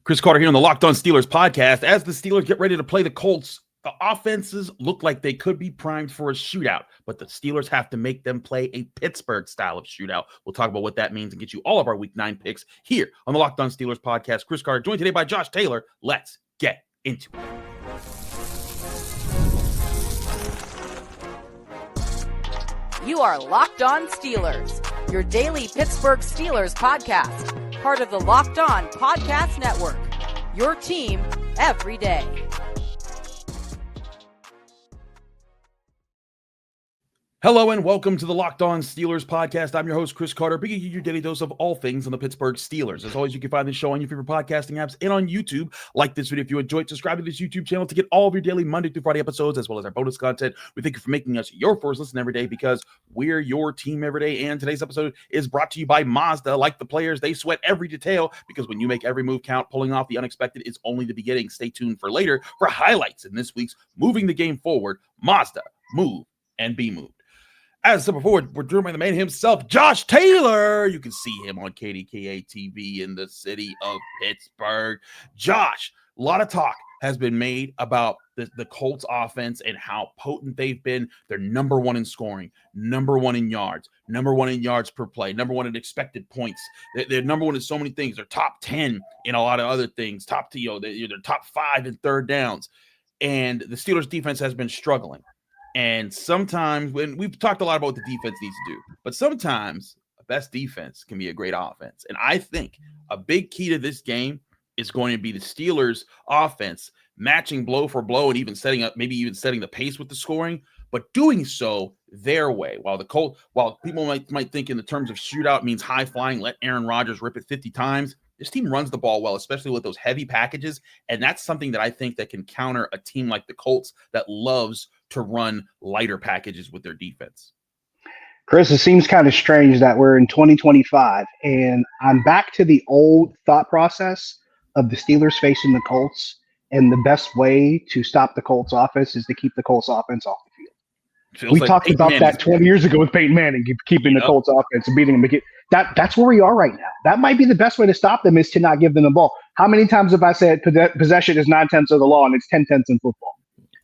Chris Carter here on the Locked On Steelers podcast. As the Steelers get ready to play the Colts, the offenses look like they could be primed for a shootout, but the Steelers have to make them play a Pittsburgh style of shootout. We'll talk about what that means and get you all of our Week 9 picks here on the Locked On Steelers podcast. Chris Carter, joined today by Josh Taylor. Let's get into it. You are Locked On Steelers, your daily Pittsburgh Steelers podcast, part of the Locked On Podcast Network, your team every day. Hello and welcome to the Locked On Steelers podcast. I'm your host, Chris Carter, bringing you your daily dose of all things on the Pittsburgh Steelers. As always, you can find this show on your favorite podcasting apps and on YouTube. Like this video if you enjoyed. Subscribe to this YouTube channel to get all of your daily Monday through Friday episodes, as well as our bonus content. We thank you for making us your first listen every day because we're your team every day. And today's episode is brought to you by Mazda. Like the players, they sweat every detail because when you make every move count, pulling off the unexpected is only the beginning. Stay tuned for later for highlights in this week's Moving the Game Forward. Mazda, move and be moved. As I said before, we're joined by the man himself, Josh Taylor. You can see him on KDKA TV in the city of Pittsburgh. Josh, a lot of talk has been made about the Colts offense and how potent they've been. They're number one in scoring, number one in yards, number one in yards per play, number one in expected points. They're number one in so many things. They're top 10 in a lot of other things. They're top 5 in third downs. And the Steelers defense has been struggling. And sometimes, when we've talked a lot about what the defense needs to do, but sometimes a best defense can be a great offense. And I think a big key to this game is going to be the Steelers' offense matching blow for blow and even setting the pace with the scoring, but doing so their way. While people might think in the terms of shootout means high flying, let Aaron Rodgers rip it 50 times. This team runs the ball well, especially with those heavy packages. And that's something that I think that can counter a team like the Colts that loves to run lighter packages with their defense. Chris, it seems kind of strange that we're in 2025 and I'm back to the old thought process of the Steelers facing the Colts. And the best way to stop the Colts offense is to keep the Colts offense off the field. We talked about that 20 years ago with Peyton Manning, keeping the Colts offense and beating them. That's where we are right now. That might be the best way to stop them is to not give them the ball. How many times have I said possession is 9/10 of the law and it's 10/10 in football?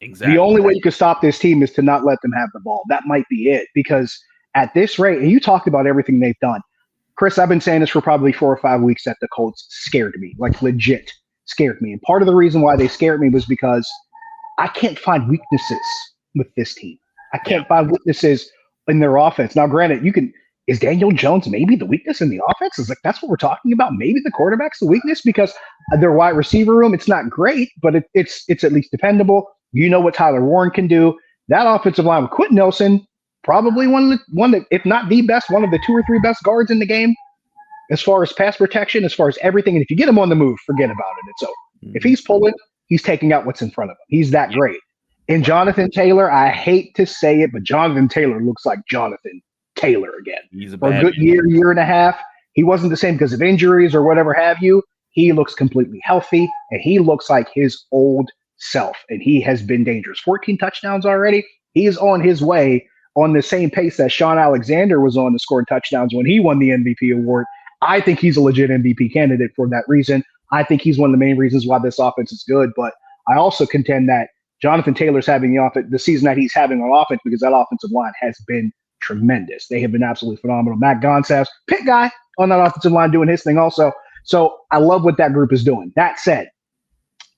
Exactly. The only way you can stop this team is to not let them have the ball. That might be it because at this rate, and you talked about everything they've done. Chris, I've been saying this for probably 4 or 5 weeks that the Colts scared me, like legit scared me. And part of the reason why they scared me was because I can't find weaknesses with this team. I can't find weaknesses in their offense. Now, granted, is Daniel Jones maybe the weakness in the offense? Is that's what we're talking about? Maybe the quarterback's the weakness because their wide receiver room, it's not great, but it's at least dependable. You know what Tyler Warren can do. That offensive line with Quentin Nelson, probably one that, if not the best, one of the 2 or 3 best guards in the game as far as pass protection, as far as everything. And if you get him on the move, forget about it. It's over. If he's pulling, he's taking out what's in front of him. He's that great. And Jonathan Taylor, I hate to say it, but Jonathan Taylor looks like Jonathan Taylor again. He's for a good year and a half. He wasn't the same because of injuries or whatever have you. He looks completely healthy, and he looks like his old self, and he has been dangerous. 14 touchdowns already. He is on his way on the same pace that Sean Alexander was on to score touchdowns when he won the MVP award. I think he's a legit MVP candidate for that reason. I think he's one of the main reasons why this offense is good, but I also contend that Jonathan Taylor's having the season that he's having on offense because that offensive line has been tremendous. They have been absolutely phenomenal. Matt Gonsalves, pit guy on that offensive line doing his thing also. So I love what that group is doing. That said,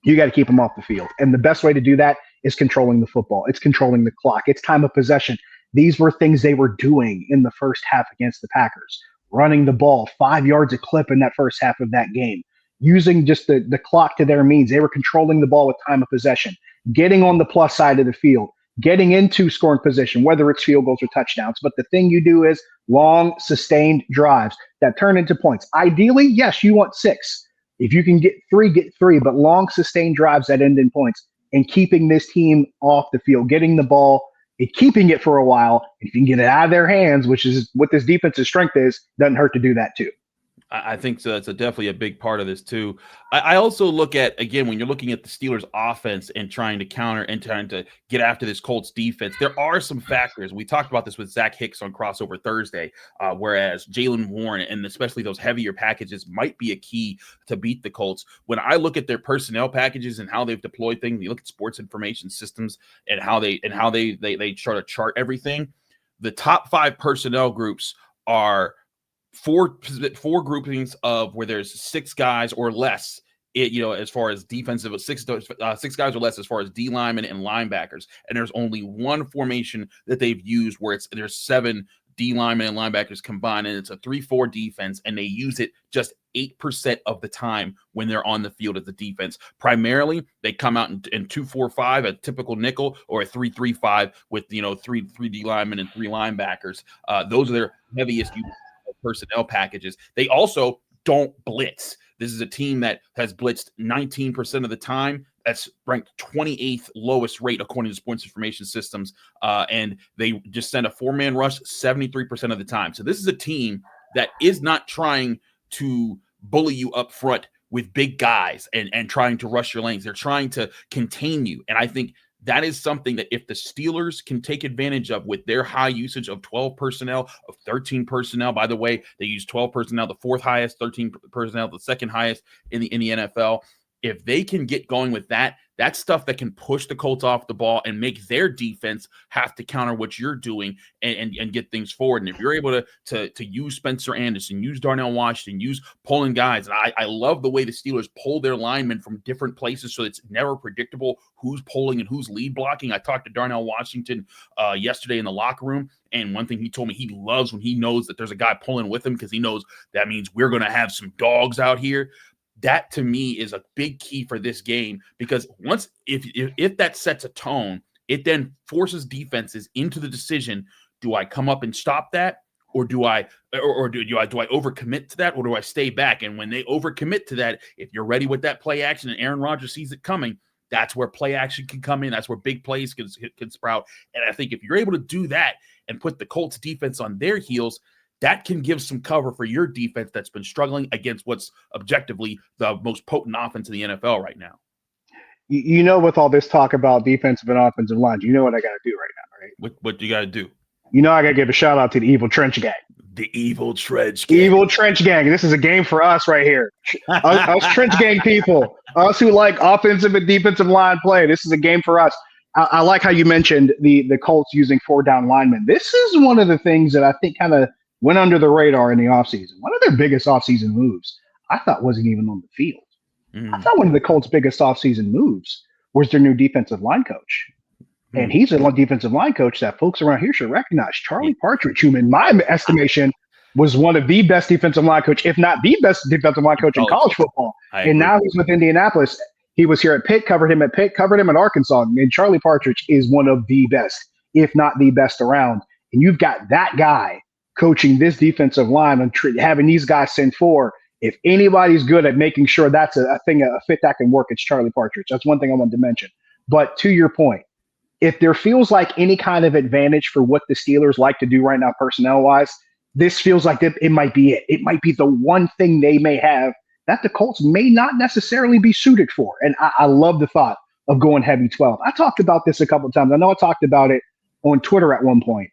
you got to keep them off the field. And the best way to do that is controlling the football. It's controlling the clock. It's time of possession. These were things they were doing in the first half against the Packers. Running the ball 5 yards a clip in that first half of that game. Using just the clock to their means. They were controlling the ball with time of possession. Getting on the plus side of the field. Getting into scoring position, whether it's field goals or touchdowns. But the thing you do is long, sustained drives that turn into points. Ideally, yes, you want 6. If you can get 3, but long, sustained drives that end in points and keeping this team off the field, getting the ball and keeping it for a while. If you can get it out of their hands, which is what this defensive strength is, doesn't hurt to do that too. I think so. That's definitely a big part of this too. I also look at, again, when you're looking at the Steelers offense and trying to counter and trying to get after this Colts defense, there are some factors. We talked about this with Zach Hicks on Crossover Thursday, whereas Jaylen Warren and especially those heavier packages might be a key to beat the Colts. When I look at their personnel packages and how they've deployed things, you look at sports information systems and how they try to chart everything. The top 5 personnel groups are four groupings of where there's 6 guys or less, as far as defensive, 6 guys or less as far as D linemen and linebackers. And there's only one formation that they've used where there's 7 D linemen and linebackers combined, and it's a 3-4 defense, and they use it just 8% of the time when they're on the field as a defense. Primarily, they come out in 2-4-5, a typical nickel, or a 3-3-5 with 3 D linemen and 3 linebackers. Those are their heaviest personnel packages. They also don't blitz. This is a team that has blitzed 19% of the time. That's ranked 28th lowest rate according to sports information systems. And they just send a 4-man rush 73% of the time. So this is a team that is not trying to bully you up front with big guys and trying to rush your lanes. They're trying to contain you. And I think that is something that if the Steelers can take advantage of with their high usage of 12 personnel, of 13 personnel, by the way, they use 12 personnel, the 4th highest, 13 personnel, the 2nd highest in the NFL. If they can get going with that, that's stuff that can push the Colts off the ball and make their defense have to counter what you're doing and get things forward. And if you're able to use Spencer Anderson, use Darnell Washington, use pulling guys, and I love the way the Steelers pull their linemen from different places so it's never predictable who's pulling and who's lead blocking. I talked to Darnell Washington yesterday in the locker room, and one thing he told me he loves when he knows that there's a guy pulling with him because he knows that means we're going to have some dogs out here. That to me is a big key for this game, because once if that sets a tone, it then forces defenses into the decision: do I come up and stop that, or do I overcommit to that, or do I stay back? And when they overcommit to that, if you're ready with that play action and Aaron Rodgers sees it coming, that's where play action can come in. That's where big plays can sprout. And I think if you're able to do that and put the Colts defense on their heels, that can give some cover for your defense that's been struggling against what's objectively the most potent offense in the NFL right now. With all this talk about defensive and offensive lines, you know what I got to do right now, right? What do you got to do? I got to give a shout out to the Evil Trench Gang. The Evil Trench Gang. Evil Trench Gang. This is a game for us right here. Us Trench Gang people, us who like offensive and defensive line play. This is a game for us. I like how you mentioned the Colts using 4-down linemen. This is one of the things that I think kind of went under the radar in the offseason. One of their biggest offseason moves, I thought, wasn't even on the field. I thought one of the Colts' biggest offseason moves was their new defensive line coach. And he's a defensive line coach that folks around here should recognize. Charlie Partridge, who in my estimation was one of the best defensive line coach, if not the best defensive line coach in college football. And now he's with Indianapolis. He was here at Pitt, covered him at Pitt, covered him at Arkansas. And Charlie Partridge is one of the best, if not the best around. And you've got that guy coaching this defensive line and having these guys send 4. If anybody's good at making sure that's a fit that can work, it's Charlie Partridge. That's one thing I wanted to mention. But to your point, if there feels like any kind of advantage for what the Steelers like to do right now personnel-wise, this feels like it might be it. It might be the one thing they may have that the Colts may not necessarily be suited for. And I love the thought of going heavy 12. I talked about this a couple of times. I know I talked about it on Twitter at one point.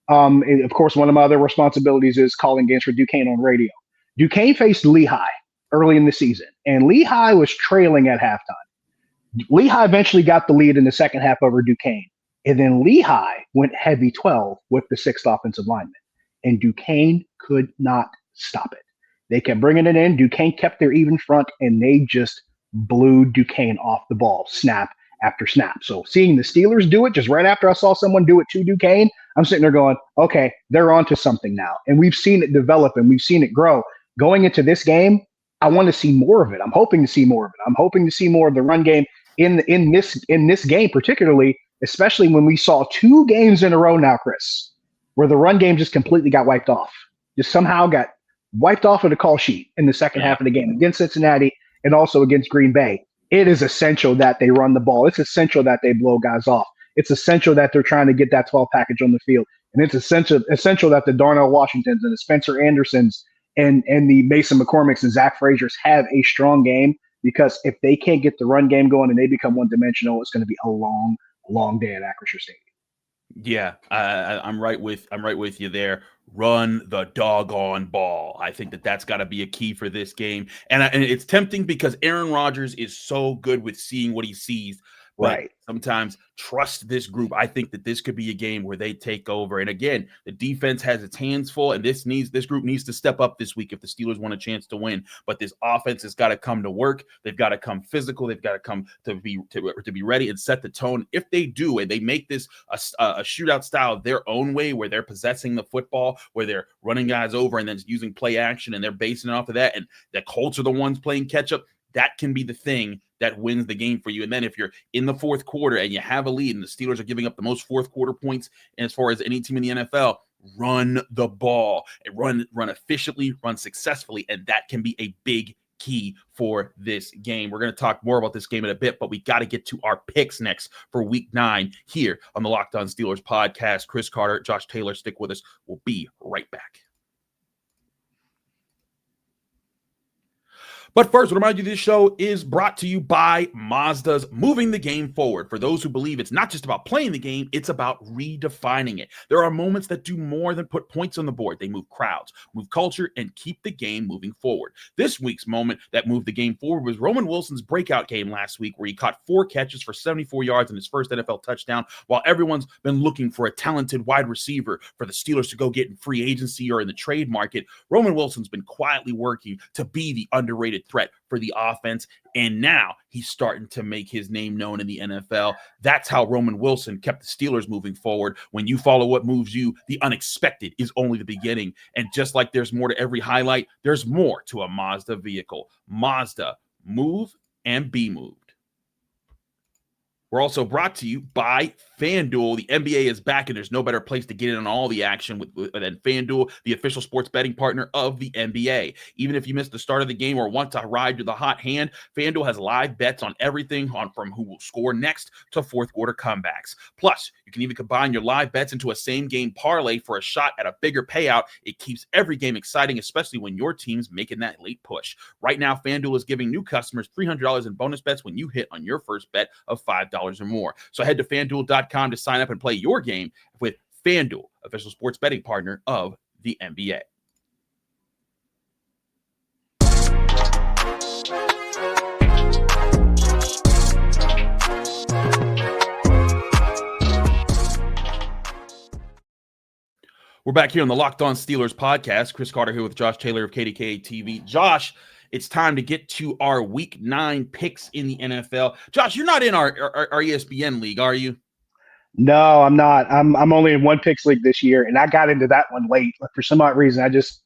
And of course, one of my other responsibilities is calling games for Duquesne on radio. Duquesne faced Lehigh early in the season, and Lehigh was trailing at halftime. Lehigh eventually got the lead in the second half over Duquesne, and then Lehigh went heavy 12 with the 6th offensive lineman, and Duquesne could not stop it. They kept bringing it in. Duquesne kept their even front, and they just blew Duquesne off the ball, snap after snap. So seeing the Steelers do it just right after I saw someone do it to Duquesne, I'm sitting there going, okay, they're onto something now. And we've seen it develop and we've seen it grow. Going into this game, I want to see more of it. I'm hoping to see more of it. I'm hoping to see more of the run game in this game, particularly, especially when we saw 2 games in a row now, Chris, where the run game just completely got wiped off. Just somehow got wiped off of the call sheet in the second half of the game against Cincinnati and also against Green Bay. It is essential that they run the ball. It's essential that they blow guys off. It's essential that they're trying to get that 12 package on the field. And it's essential that the Darnell Washingtons and the Spencer Andersons and the Mason McCormicks and Zach Frazier's have a strong game, because if they can't get the run game going and they become one-dimensional, it's going to be a long, long day at Acrisure Stadium. Yeah, I'm right with you there. Run the doggone ball. I think that's got to be a key for this game, and it's tempting because Aaron Rodgers is so good with seeing what he sees. But right. Sometimes trust this group. I think that this could be a game where they take over. And again, the defense has its hands full, and this group needs to step up this week if the Steelers want a chance to win. But this offense has got to come to work. They've got to come physical. They've got to come to be ready and set the tone. If they do, and they make this a shootout style their own way, where they're possessing the football, where they're running guys over and then using play action, and they're basing it off of that, and the Colts are the ones playing catch up, that can be the thing that wins the game for you. And then if you're in the fourth quarter and you have a lead, and the Steelers are giving up the most fourth quarter points as far as any team in the NFL, run the ball and run efficiently, run successfully, and that can be a big key for this game. We're going to talk more about this game in a bit, but we got to get to our picks next for Week 9 here on the Locked On Steelers podcast. Chris Carter, Josh Taylor, stick with us. We'll be right back. But first, I want to remind you this show is brought to you by Mazda's Moving the Game Forward. For those who believe it's not just about playing the game, it's about redefining it. There are moments that do more than put points on the board. They move crowds, move culture, and keep the game moving forward. This week's moment that moved the game forward was Roman Wilson's breakout game last week, where he caught 4 catches for 74 yards in his first NFL touchdown, while everyone's been looking for a talented wide receiver for the Steelers to go get in free agency or in the trade market. Roman Wilson's been quietly working to be the underrated threat for the offense, and now he's starting to make his name known in the NFL. That's how Roman Wilson kept the Steelers moving forward. When you follow what moves you, the unexpected is only the beginning. And just like there's more to every highlight, there's more to a Mazda vehicle. Mazda, move and be moved. We're also brought to you by FanDuel. The NBA is back, and there's no better place to get in on all the action than FanDuel, the official sports betting partner of the NBA. Even if you missed the start of the game or want to ride to the hot hand, FanDuel has live bets on everything, from who will score next to fourth quarter comebacks. Plus, you can even combine your live bets into a same-game parlay for a shot at a bigger payout. It keeps every game exciting, especially when your team's making that late push. Right now, FanDuel is giving new customers $300 in bonus bets when you hit on your first bet of $5 or more. So head to FanDuel.com to sign up and play your game with FanDuel, official sports betting partner of the NBA. We're back here on the Locked On Steelers podcast. Chris Carter here with Josh Taylor of KDKA TV. Josh, it's time to get to our Week 9 picks in the NFL. Josh, you're not in our ESPN league, are you? No, I'm not. I'm only in one picks league this year, and I got into that one late. Like, for some odd reason, I just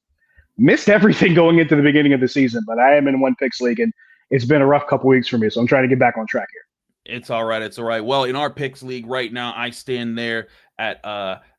missed everything going into the beginning of the season. But I am in one picks league, and it's been a rough couple weeks for me, so I'm trying to get back on track here. It's all right. It's all right. Well, in our picks league right now, I stand there at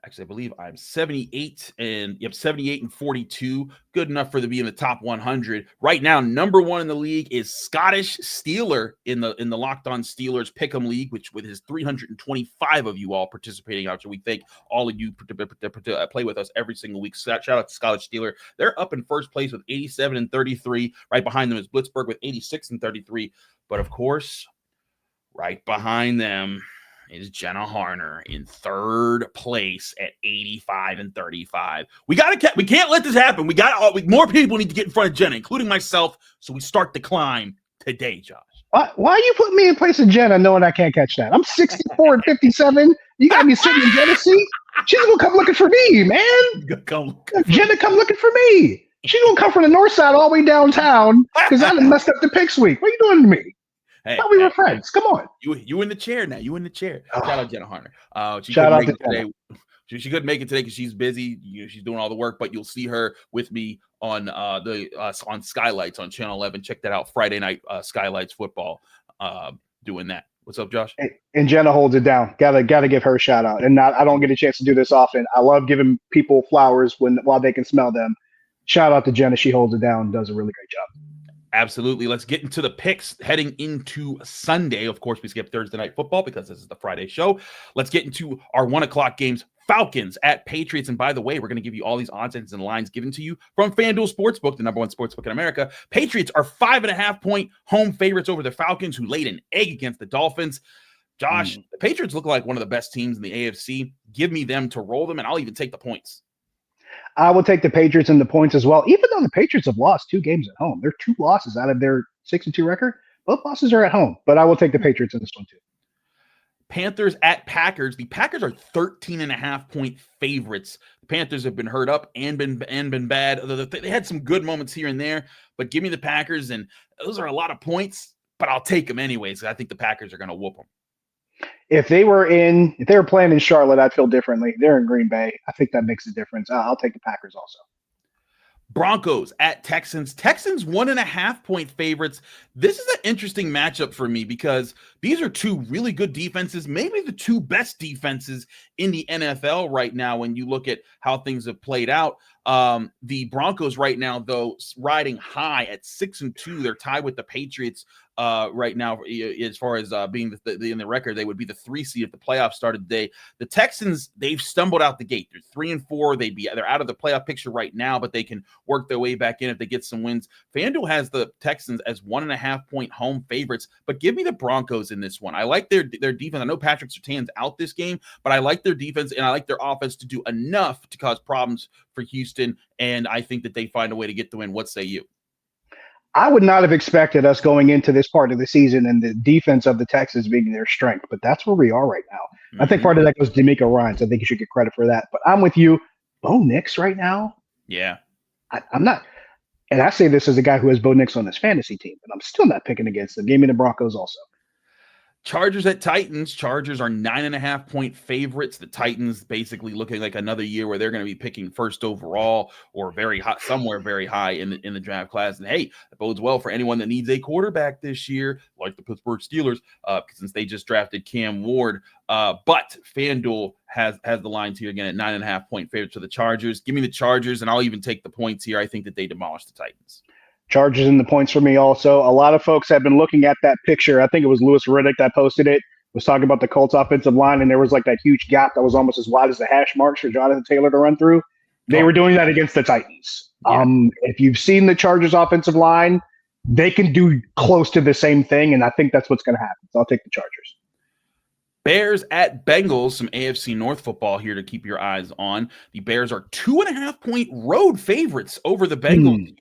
actually I believe I'm 78 and 42. Good enough for to be in the top 100. Right now, number 1 in the league is Scottish Steeler in the Locked On Steelers Pick'em League, which with his 325 of you all participating out. So we thank all of you play with us every single week. Shout out to Scottish Steeler. They're up in first place with 87 and 33. Right behind them is Blitzburg with 86 and 33. But of course, right behind them is Jenna Harner in third place at 85 and 35. We can't let this happen. More people need to get in front of Jenna, including myself. So we start the climb today, Josh. Why are you putting me in place of Jenna knowing I can't catch that? I'm 64 and 57. You got me sitting in Jenna's seat. She's gonna come looking for me, man. Jenna come looking for me. She's gonna come from the north side all the way downtown because I done messed up the picks week. What are you doing to me? Hey, we were friends. Come on. You in the chair now. You in the chair. Shout out Jenna Harner. Shout out to today. She couldn't make it today because she's busy. She's doing all the work, but you'll see her with me on on Skylights on Channel 11. Check that out. Friday night Skylights football. Doing that. What's up, Josh? And Jenna holds it down. Gotta give her a shout out. And I don't get a chance to do this often. I love giving people flowers while they can smell them. Shout out to Jenna. She holds it down and does a really great job. Absolutely. Let's get into the picks heading into Sunday. Of course, we skip Thursday night football because this is the Friday show. Let's get into our 1 o'clock games. Falcons at Patriots. And by the way, we're going to give you all these odds and lines given to you from FanDuel Sportsbook, the #1 sportsbook in America. Patriots are 5.5-point home favorites over the Falcons, who laid an egg against the Dolphins. Josh, the Patriots look like one of the best teams in the AFC. Give me them to roll them, and I'll even take the points. I will take the Patriots and the points as well, even though the Patriots have lost 2 games at home. They're 2 losses out of their 6-2 record. Both losses are at home, but I will take the Patriots in this one too. Panthers at Packers. The Packers are 13.5-point favorites. The Panthers have been hurt up and been bad. They had some good moments here and there, but give me the Packers, and those are a lot of points, but I'll take them anyways. I think the Packers are going to whoop them. If they were playing in Charlotte, I'd feel differently. They're in Green Bay. I think that makes a difference. I'll take the Packers also. Broncos at Texans. Texans 1.5-point favorites. This is an interesting matchup for me because these are 2 really good defenses, maybe the 2 best defenses in the NFL right now when you look at how things have played out. The Broncos right now, though, riding high at 6-2. They're tied with the Patriots right now as far as being in the record. They would be the 3 seed if the playoffs started today. The Texans, they've stumbled out the gate. They're 3-4. They're out of the playoff picture right now, but they can work their way back in if they get some wins. FanDuel has the Texans as 1.5-point home favorites, but give me the Broncos in this one. I like their defense. I know Patrick Surtain's out this game, but I like their defense and I like their offense to do enough to cause problems for Houston, and I think that they find a way to get the win. What say you? I would not have expected us going into this part of the season and the defense of the Texans being their strength, but that's where we are right now. I think part of that goes to D'Amico Ryans. I think you should get credit for that, but I'm with you. Bo Nix right now? Yeah. I'm not, and I say this as a guy who has Bo Nix on his fantasy team, but I'm still not picking against them. Give me the Broncos also. Chargers at Titans. Chargers are 9.5-point favorites. The Titans basically looking like another year where they're going to be picking first overall or very high, somewhere very high in the draft class. And hey, that bodes well for anyone that needs a quarterback this year, like the Pittsburgh Steelers, since they just drafted Cam Ward. But FanDuel has the lines here again at 9.5-point favorites for the Chargers. Give me the Chargers, and I'll even take the points here. I think that they demolish the Titans. Chargers in the points for me also. A lot of folks have been looking at that picture. I think it was Louis Riddick that posted it, was talking about the Colts offensive line, and there was like that huge gap that was almost as wide as the hash marks for Jonathan Taylor to run through. They were doing that against the Titans. Yeah. If you've seen the Chargers offensive line, they can do close to the same thing, and I think that's what's going to happen. So I'll take the Chargers. Bears at Bengals, some AFC North football here to keep your eyes on. The Bears are 2.5-point road favorites over the Bengals.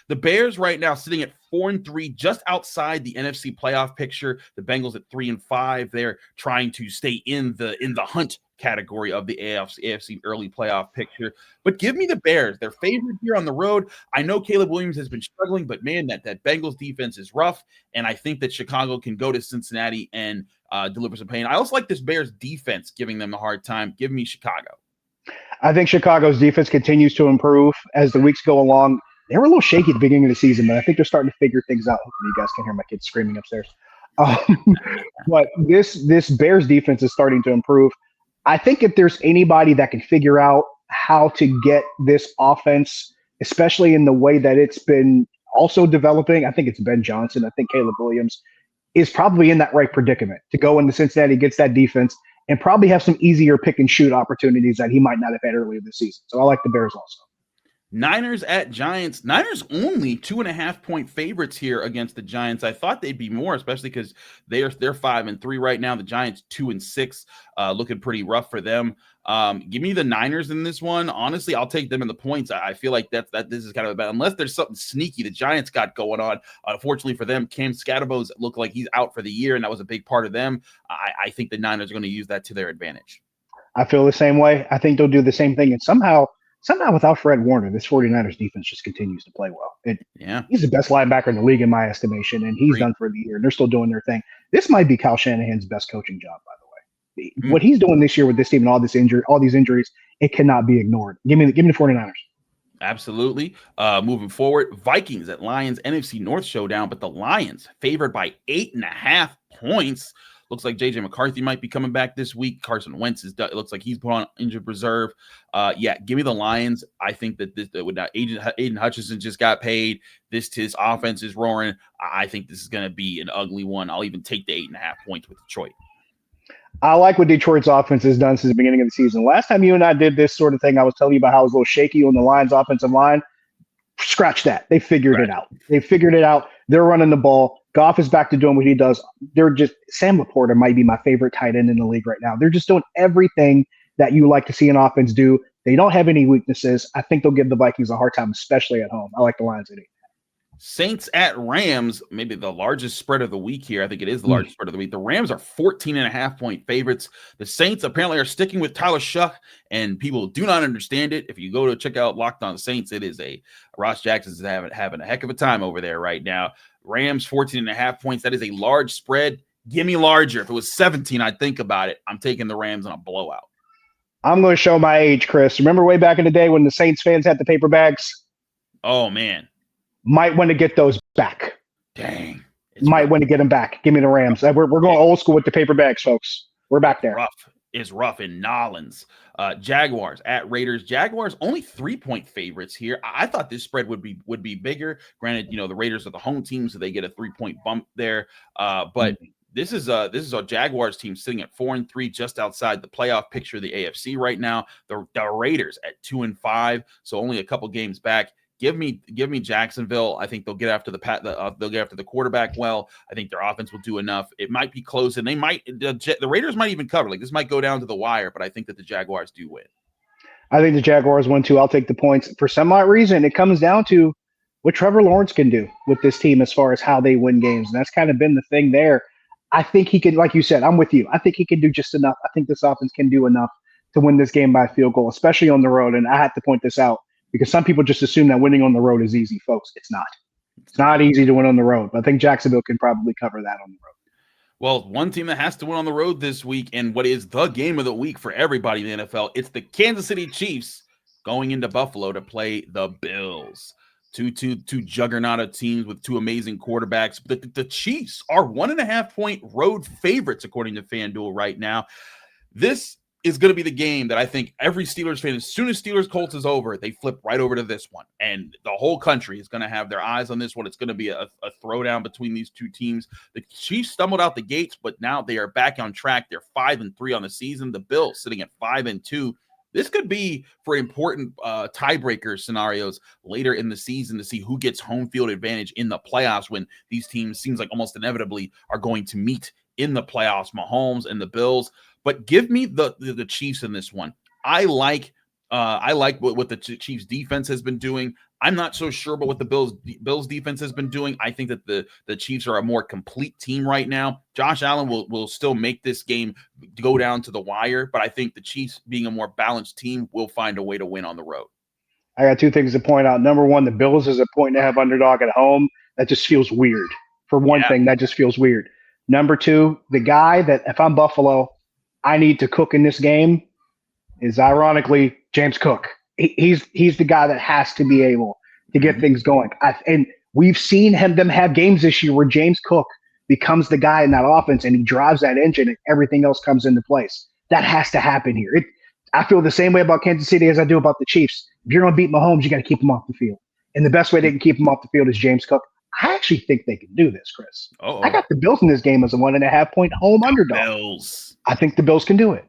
The Bears right now sitting at 4-3, just outside the NFC playoff picture. The Bengals at 3-5. They're trying to stay in the hunt category of the AFC early playoff picture. But give me the Bears. They're favored here on the road. I know Caleb Williams has been struggling, but man, that Bengals defense is rough. And I think that Chicago can go to Cincinnati and deliver some pain. I also like this Bears defense giving them a hard time. Give me Chicago. I think Chicago's defense continues to improve as the weeks go along. They were a little shaky at the beginning of the season, but I think they're starting to figure things out. Hopefully you guys can hear my kids screaming upstairs. But this Bears defense is starting to improve. I think if there's anybody that can figure out how to get this offense, especially in the way that it's been also developing, I think it's Ben Johnson. I think Caleb Williams is probably in that right predicament to go into Cincinnati against that defense and probably have some easier pick and shoot opportunities that he might not have had earlier this season. So I like the Bears also. Niners at Giants. Niners only 2.5-point favorites here against the Giants. I thought they'd be more, especially because they're 5-3 right now. The Giants 2-6, looking pretty rough for them. Give me the Niners in this one. Honestly, I'll take them in the points. I feel like that this is kind of a bad, unless there's something sneaky the Giants got going on. Unfortunately for them, Cam Scatterbo's looked like he's out for the year, and that was a big part of them. I think the Niners are going to use that to their advantage. I feel the same way. I think they'll do the same thing, and somehow without Fred Warner, this 49ers defense just continues to play well. He's the best linebacker in the league in my estimation, and he's done for the year, and they're still doing their thing. This might be Kyle Shanahan's best coaching job, by the way. What he's doing this year with this team and all these injuries, it cannot be ignored. Give me the 49ers. Absolutely. Moving forward, Vikings at Lions, NFC North showdown, but the Lions favored by 8.5 points. Looks like J.J. McCarthy might be coming back this week. Carson Wentz is done. It looks like he's put on injured reserve. Yeah, give me the Lions. I think that Aiden Hutchinson just got paid. His offense is roaring. I think this is going to be an ugly one. I'll even take the 8.5 points with Detroit. I like what Detroit's offense has done since the beginning of the season. Last time you and I did this sort of thing, I was telling you about how it was a little shaky on the Lions' offensive line. Scratch that. They figured it out. They're running the ball. Goff is back to doing what he does. Sam Laporta might be my favorite tight end in the league right now. They're just doing everything that you like to see an offense do. They don't have any weaknesses. I think they'll give the Vikings a hard time, especially at home. I like the Lions at 8. Saints at Rams, maybe the largest spread of the week here. I think it is the largest spread of the week. The Rams are 14.5-point favorites. The Saints apparently are sticking with Tyler Shuck, and people do not understand it. If you go to check out Locked On Saints, it is Ross Jackson's having a heck of a time over there right now. Rams 14.5 points. That is a large spread. Give me larger. If it was 17, I'd think about it. I'm taking the Rams on a blowout. I'm going to show my age, Chris. Remember way back in the day when the Saints fans had the paper bags? Oh, man. Might want to get those back. Dang. Might want to get them back. Give me the Rams. We're going old school with the paper bags, folks. We're back there. It's rough in Nolans. Jaguars at Raiders. Jaguars only 3-point favorites here. I thought this spread would be bigger. Granted, the Raiders are the home team, so they get a 3-point bump there. But this is a Jaguars team sitting at 4-3, just outside the playoff picture of the AFC right now. The Raiders at 2-5, so only a couple games back. Give me Jacksonville. I think they'll get after the quarterback well. I think their offense will do enough. It might be close, and the Raiders might even cover. Like, this might go down to the wire, but I think that the Jaguars do win. I think the Jaguars win too. I'll take the points. For some odd reason, it comes down to what Trevor Lawrence can do with this team as far as how they win games, and that's kind of been the thing there. I think he can, like you said, I'm with you. I think he can do just enough. I think this offense can do enough to win this game by a field goal, especially on the road. And I have to point this out, because some people just assume that winning on the road is easy, folks. It's not. It's not easy to win on the road, but I think Jacksonville can probably cover that on the road. Well, one team that has to win on the road this week, and what is the game of the week for everybody in the NFL, it's the Kansas City Chiefs going into Buffalo to play the Bills. Two juggernaut of teams with two amazing quarterbacks. The Chiefs are 1.5-point road favorites, according to FanDuel right now. This is going to be the game that I think every Steelers fan, as soon as Steelers-Colts is over, they flip right over to this one. And the whole country is going to have their eyes on this one. It's going to be a throwdown between these two teams. The Chiefs stumbled out the gates, but now they are back on track. They're 5-3 on the season. The Bills sitting at 5-2. This could be for important tiebreaker scenarios later in the season to see who gets home field advantage in the playoffs, when these teams seems like almost inevitably are going to meet in the playoffs, Mahomes and the Bills. But give me the Chiefs in this one. I like what the Chiefs defense has been doing. I'm not so sure about what the Bills defense has been doing. I think that the Chiefs are a more complete team right now. Josh Allen will still make this game go down to the wire, but I think the Chiefs, being a more balanced team, will find a way to win on the road. I got two things to point out. Number one, the Bills is a 1.5 underdog at home. That just feels weird. For one thing, that just feels weird. Number two, the guy that, if I'm Buffalo, I need to cook in this game is, ironically, James Cook. He's the guy that has to be able to get things going. And we've seen them have games this year where James Cook becomes the guy in that offense, and he drives that engine, and everything else comes into place. That has to happen here. I feel the same way about Kansas City as I do about the Chiefs. If you're going to beat Mahomes, you got to keep him off the field. And the best way they can keep him off the field is James Cook. I actually think they can do this, Chris. I got the Bills in this game as a 1.5-point home underdog. Bills. I think the Bills can do it.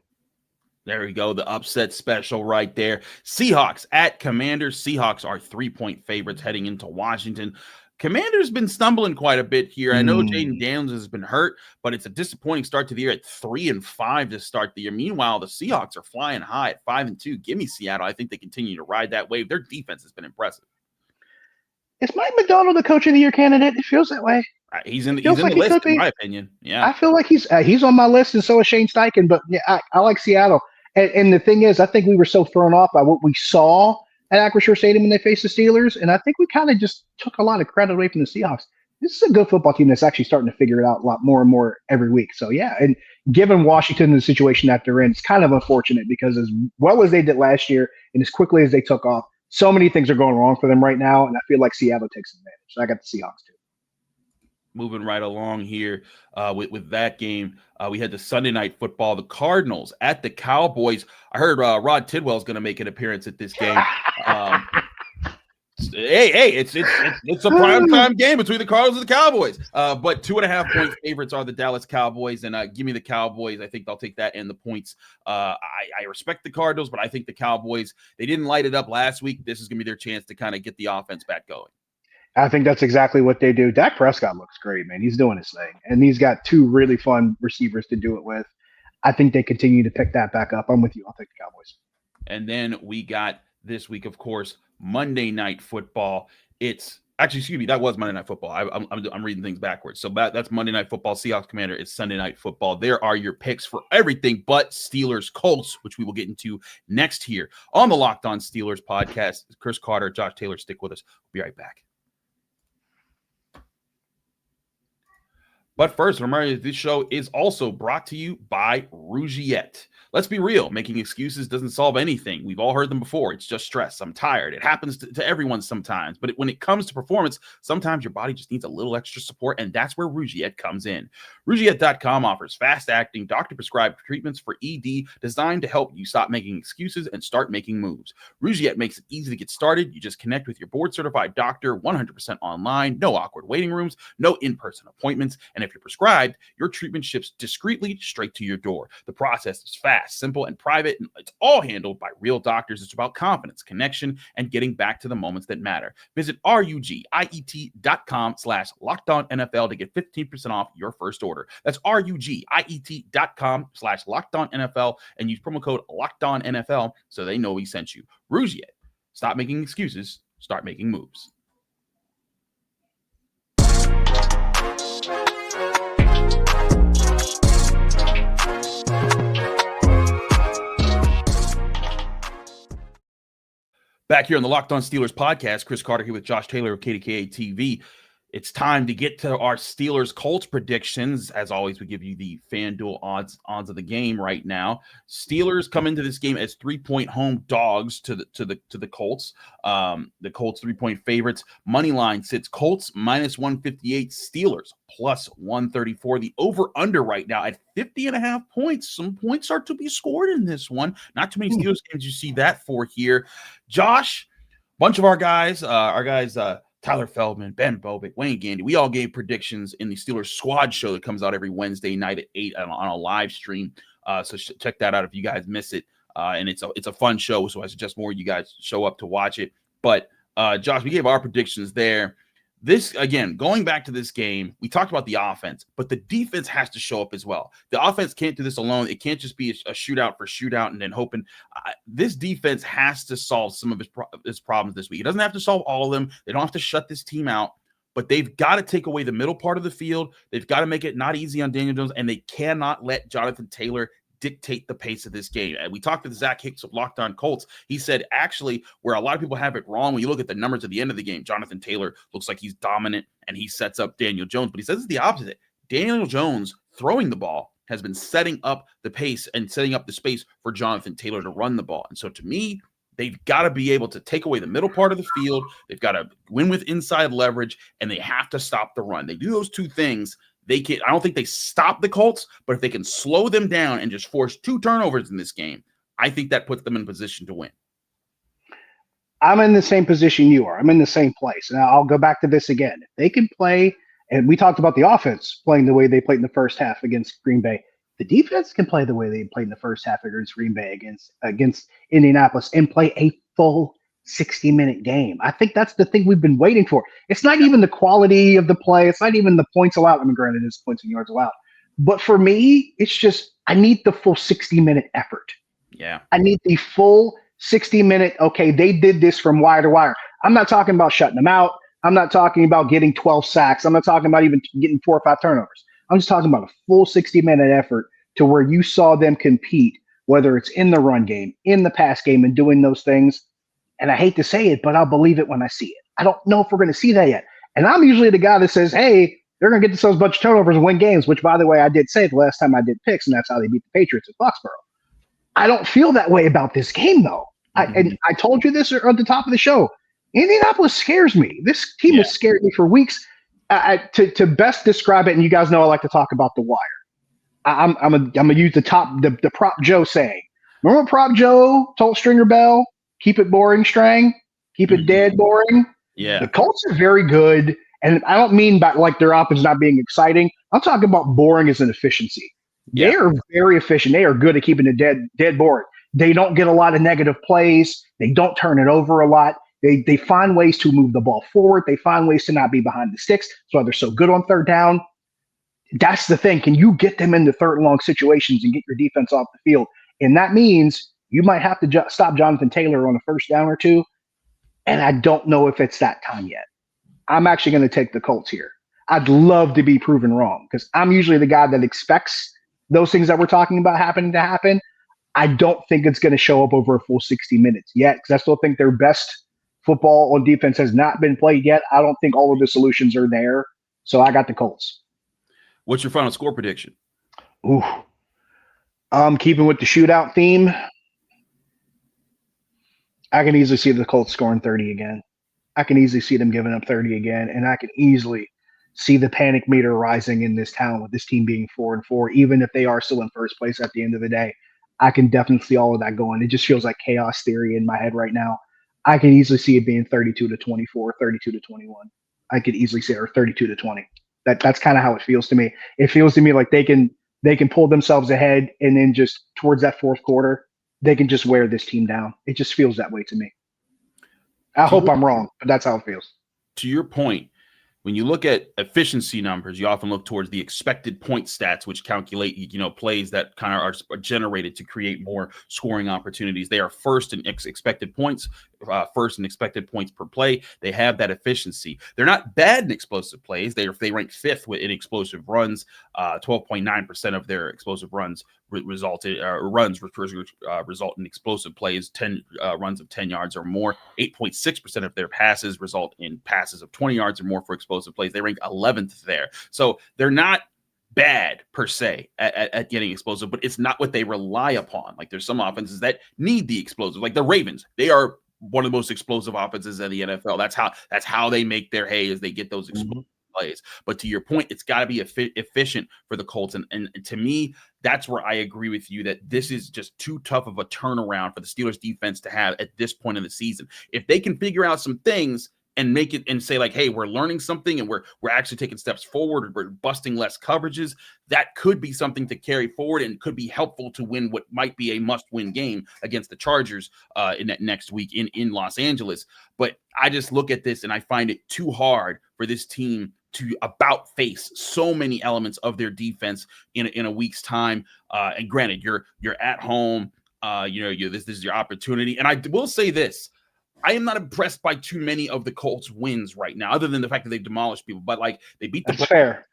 There we go. The upset special right there. Seahawks at Commanders. Seahawks are 3-point favorites heading into Washington. Commanders been stumbling quite a bit here. I know Jaden Daniels has been hurt, but it's a disappointing start to the year at 3-5 to start the year. Meanwhile, the Seahawks are flying high at 5-2. Give me Seattle. I think they continue to ride that wave. Their defense has been impressive. Is Mike Macdonald the coach of the year candidate? It feels that way. He's in the list, in my opinion. Yeah, I feel like he's on my list, and so is Shane Steichen. But yeah, I like Seattle. And the thing is, I think we were so thrown off by what we saw at Acrisure Stadium when they faced the Steelers, and I think we kind of just took a lot of credit away from the Seahawks. This is a good football team that's actually starting to figure it out a lot more and more every week. So yeah, and given Washington the situation that they're in, it's kind of unfortunate, because as well as they did last year and as quickly as they took off, so many things are going wrong for them right now, and I feel like Seattle takes advantage. So I got the Seahawks too. moving right along here with that game. We had the Sunday Night Football, the Cardinals at the Cowboys. I heard Rod Tidwell is going to make an appearance at this game. It's a primetime game between the Cardinals and the Cowboys. But 2.5-point favorites are the Dallas Cowboys, and give me the Cowboys. I think they'll take that and the points. I respect the Cardinals, but I think the Cowboys, they didn't light it up last week. This is going to be their chance to kind of get the offense back going. I think that's exactly what they do. Dak Prescott looks great, man. He's doing his thing, and he's got two really fun receivers to do it with. I think they continue to pick that back up. I'm with you. I'll take the Cowboys. And then we got this week, of course, Monday Night Football. It's actually, excuse me, that was Monday Night Football. I'm reading things backwards. So that's Monday Night Football. Seahawks Commander. It's Sunday Night Football. There are your picks for everything but Steelers Colts, which we will get into next here on the Locked On Steelers podcast. Chris Carter, Josh Taylor, stick with us. We'll be right back. But first, remember, this show is also brought to you by Rougiette. Let's be real. Making excuses doesn't solve anything. We've all heard them before. It's just stress. I'm tired. It happens to everyone sometimes. But when it comes to performance, sometimes your body just needs a little extra support, and that's where Rougiette comes in. Rougiette.com offers fast-acting, doctor-prescribed treatments for ED designed to help you stop making excuses and start making moves. Rougiette makes it easy to get started. You just connect with your board-certified doctor 100% online, no awkward waiting rooms, no in-person appointments, and if you're prescribed, your treatment ships discreetly straight to your door. The process is fast, simple, and private, and it's all handled by real doctors. It's about confidence, connection, and getting back to the moments that matter. Visit rugiet.com/LockedOnNFL to get 15% off your first order. That's rugiet.com/LockedOnNFL and use promo code LockedOnNFL so they know we sent you. Rougiette. Stop making excuses. Start making moves. Back here on the Locked On Steelers podcast, Chris Carter here with Josh Taylor of KDKA TV. It's time to get to our Steelers Colts predictions. As always, we give you the FanDuel odds of the game right now. Steelers come into this game as 3-point home dogs to the Colts. The Colts 3-point favorites. Money line sits Colts -158, Steelers +134. The over-under right now at 50.5 points. Some points are to be scored in this one. Not too many Steelers games you see that for here. Josh, bunch of our guys, Tyler Feldman, Ben Bobick, Wayne Gandy, we all gave predictions in the Steelers Squad show that comes out every Wednesday night at 8 on a live stream. So check that out if you guys miss it. And it's a fun show, so I suggest more of you guys show up to watch it. But Josh, we gave our predictions there. This, again, going back to this game, we talked about the offense, but the defense has to show up as well. The offense can't do this alone. It can't just be a shootout for shootout and then hoping. This defense has to solve some of his problems this week. It doesn't have to solve all of them. They don't have to shut this team out, but they've got to take away the middle part of the field. They've got to make it not easy on Daniel Jones, and they cannot let Jonathan Taylor dictate the pace of this game. And we talked to Zach Hicks of Locked On Colts. He said, actually, where a lot of people have it wrong, when you look at the numbers at the end of the game, Jonathan Taylor looks like he's dominant and he sets up Daniel Jones. But he says it's the opposite. Daniel Jones throwing the ball has been setting up the pace and setting up the space for Jonathan Taylor to run the ball. And so to me, they've got to be able to take away the middle part of the field. They've got to win with inside leverage, and they have to stop the run. They do those two things. I don't think they stop the Colts, but if they can slow them down and just force 2 turnovers in this game, I think that puts them in position to win. I'm in the same position you are. I'm in the same place. Now, I'll go back to this again. If they can play, and we talked about the offense playing the way they played in the first half against Green Bay. The defense can play the way they played in the first half against Green Bay, against Indianapolis, and play a full 60-minute game. I think that's the thing we've been waiting for. It's not even the quality of the play. It's not even the points allowed. I mean, granted, it's points and yards allowed. But for me, it's just I need the full 60-minute effort. Yeah. I need the full 60-minute, okay, they did this from wire to wire. I'm not talking about shutting them out. I'm not talking about getting 12 sacks. I'm not talking about even getting 4 or 5 turnovers. I'm just talking about a full 60-minute effort to where you saw them compete, whether it's in the run game, in the pass game, and doing those things. And I hate to say it, but I'll believe it when I see it. I don't know if we're going to see that yet. And I'm usually the guy that says, hey, they're going to get themselves a bunch of turnovers and win games, which, by the way, I did say the last time I did picks, and that's how they beat the Patriots at Foxborough. I don't feel that way about this game, though. And I told you this at the top of the show. Indianapolis scares me. This team has scared me for weeks. To best describe it, and you guys know I like to talk about the wire. I'm gonna use the Prop Joe saying. Remember Prop Joe told Stringer Bell, keep it boring, Strang, keep it dead boring. Yeah, the Colts are very good, and I don't mean by like their offense not being exciting. I'm talking about boring as an efficiency. Yeah. They are very efficient. They are good at keeping it dead boring. They don't get a lot of negative plays. They don't turn it over a lot. They find ways to move the ball forward. They find ways to not be behind the sticks. That's why they're so good on third down. That's the thing. Can you get them into third and long situations and get your defense off the field? And that means you might have to stop Jonathan Taylor on a first down or two. And I don't know if it's that time yet. I'm actually going to take the Colts here. I'd love to be proven wrong because I'm usually the guy that expects those things that we're talking about happening to happen. I don't think it's going to show up over a full 60 minutes yet because I still think their best football on defense has not been played yet. I don't think all of the solutions are there. So I got the Colts. What's your final score prediction? Ooh. Keeping with the shootout theme, I can easily see the Colts scoring 30 again. I can easily see them giving up 30 again, and I can easily see the panic meter rising in this town with this team being 4-4, even if they are still in first place at the end of the day. I can definitely see all of that going. It just feels like chaos theory in my head right now. I can easily see it being 32-24, 32-21. I could easily say, or 32-20. That's kind of how it feels to me. It feels to me like they can pull themselves ahead, and then just towards that fourth quarter, they can just wear this team down. It just feels that way to me. I hope I'm wrong, but that's how it feels. To your point, when you look at efficiency numbers, you often look towards the expected point stats, which calculate, plays that kind of are generated to create more scoring opportunities. They are first in expected points, first in expected points per play. They have that efficiency. They're not bad in explosive plays. They rank fifth in explosive runs. 12.9% of their explosive runs result in explosive plays, 10 runs of 10 yards or more. 8.6% of their passes result in passes of 20 yards or more for explosive plays. They rank 11th there. So they're not bad per se at getting explosive, but it's not what they rely upon. Like there's some offenses that need the explosive, like the Ravens. They are one of the most explosive offenses in the NFL. That's how they make their hay, is they get those explosive plays. But to your point, it's got to be efficient for the Colts. And to me, that's where I agree with you that this is just too tough of a turnaround for the Steelers defense to have at this point in the season. If they can figure out some things and make it and say like, hey, we're learning something and we're actually taking steps forward, we're busting less coverages, that could be something to carry forward and could be helpful to win what might be a must-win game against the Chargers in that next week in Los Angeles. But I just look at this and I find it too hard for this team to about face so many elements of their defense in a week's time. And granted, you're at home, this is your opportunity. And I will say this, I am not impressed by too many of the Colts wins right now, other than the fact that they've demolished people, but like they beat the That's fair.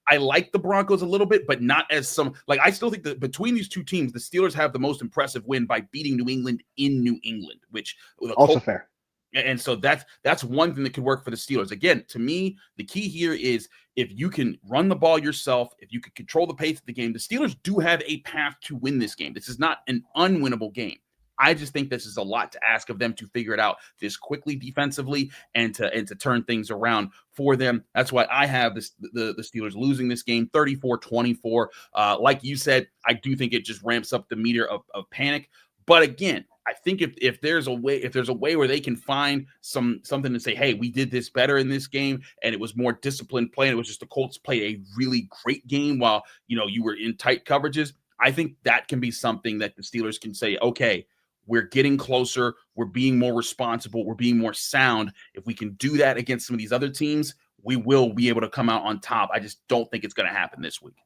I like the Broncos a little bit, but not as some, like I still think that between these two teams, the Steelers have the most impressive win by beating New England in New England, which also fair. And so that's one thing that could work for the Steelers. Again, to me, the key here is if you can run the ball yourself, if you can control the pace of the game, the Steelers do have a path to win this game. This is not an unwinnable game. I just think this is a lot to ask of them to figure it out this quickly defensively and to turn things around for them. That's why I have the Steelers losing this game 34-24. Like you said, I do think it just ramps up the meter of panic. But again, I think if there's a way where they can find something to say, hey, we did this better in this game, and it was more disciplined play, and it was just the Colts played a really great game while you were in tight coverages. I think that can be something that the Steelers can say, okay, we're getting closer, we're being more responsible, we're being more sound. If we can do that against some of these other teams, we will be able to come out on top. I just don't think it's going to happen this week.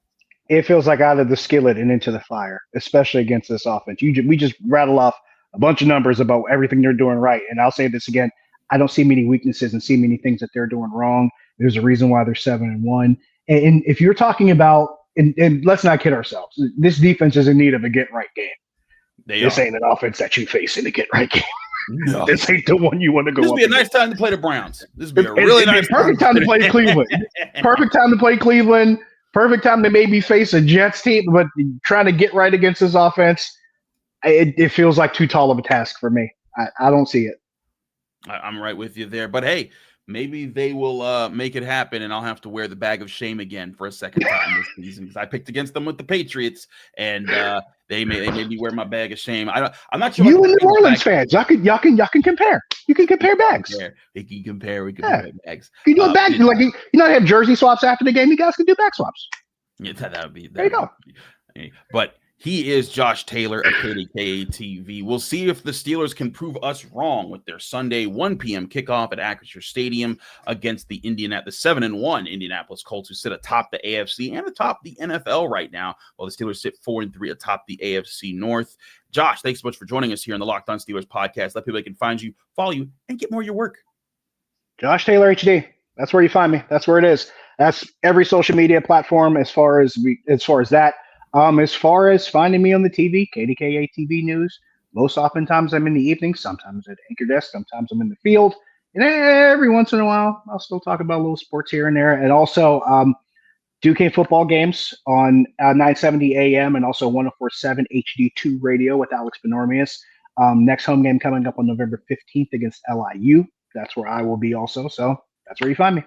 It feels like out of the skillet and into the fire, especially against this offense. We just rattle off a bunch of numbers about everything they're doing right. And I'll say this again, I don't see many weaknesses and see many things that they're doing wrong. There's a reason why they're 7-1. And if you're talking about, and let's not kid ourselves, this defense is in need of a get-right game. This ain't an offense that you face in a get-right game. No. This ain't the one you want to go. This would be a nice time to play the Browns. This would be a really nice perfect time to play Cleveland. Perfect time to play Cleveland. Perfect time to maybe face a Jets team, but trying to get right against this offense, it feels like too tall of a task for me. I don't see it. I'm right with you there. But hey, maybe they will make it happen, and I'll have to wear the bag of shame again for a second time this season because I picked against them with the Patriots, and they made me wear my bag of shame. I'm not sure. You and New Orleans fans, y'all can compare. You can compare bags. We can compare bags. You do a bag have jersey swaps after the game. You guys can do bag swaps. Yeah, that would be. There you go. But he is Josh Taylor of KDKA TV. We'll see if the Steelers can prove us wrong with their Sunday 1 p.m. kickoff at Acrisure Stadium against the 7-1 Indianapolis Colts, who sit atop the AFC and atop the NFL right now, while the Steelers sit 4-3 atop the AFC North. Josh, thanks so much for joining us here on the Locked On Steelers podcast. Let people can find you, follow you, and get more of your work. Josh Taylor HD. That's where you find me. That's where it is. That's every social media platform as far as that. As far as finding me on the TV, KDKA TV News, most oftentimes I'm in the evening, sometimes at Anchor Desk, sometimes I'm in the field, and every once in a while I'll still talk about a little sports here and there. And also Duquesne football games on 970 AM and also 104.7 HD2 radio with Alex Benormius. Next home game coming up on November 15th against LIU. That's where I will be also, so that's where you find me.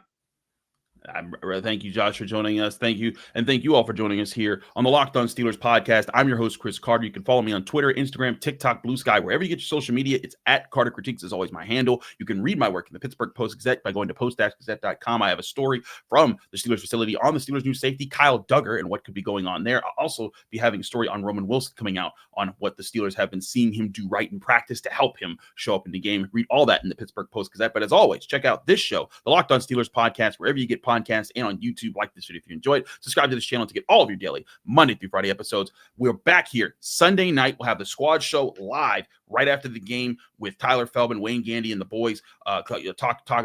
Thank you, Josh, for joining us. Thank you. And thank you all for joining us here on the Locked On Steelers podcast. I'm your host, Chris Carter. You can follow me on Twitter, Instagram, TikTok, Blue Sky, wherever you get your social media. It's at Carter Critiques is always my handle. You can read my work in the Pittsburgh Post-Gazette by going to post-gazette.com. I have a story from the Steelers facility on the Steelers new safety, Kyle Duggar, and what could be going on there. I'll also be having a story on Roman Wilson coming out on what the Steelers have been seeing him do right in practice to help him show up in the game. Read all that in the Pittsburgh Post-Gazette. But as always, check out this show, the Locked On Steelers podcast, wherever you get podcasts and on YouTube. Like this video if you enjoyed. Subscribe to this channel to get all of your daily Monday through Friday episodes. We're back here Sunday night. We'll have the squad show live right after the game with Tyler Feldman, Wayne Gandy, and the boys talking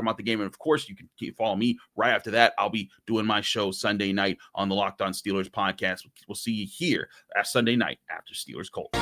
about the game. And of course, you can follow me right after that. I'll be doing my show Sunday night on the Locked On Steelers podcast. We'll see you here Sunday night after Steelers Colts.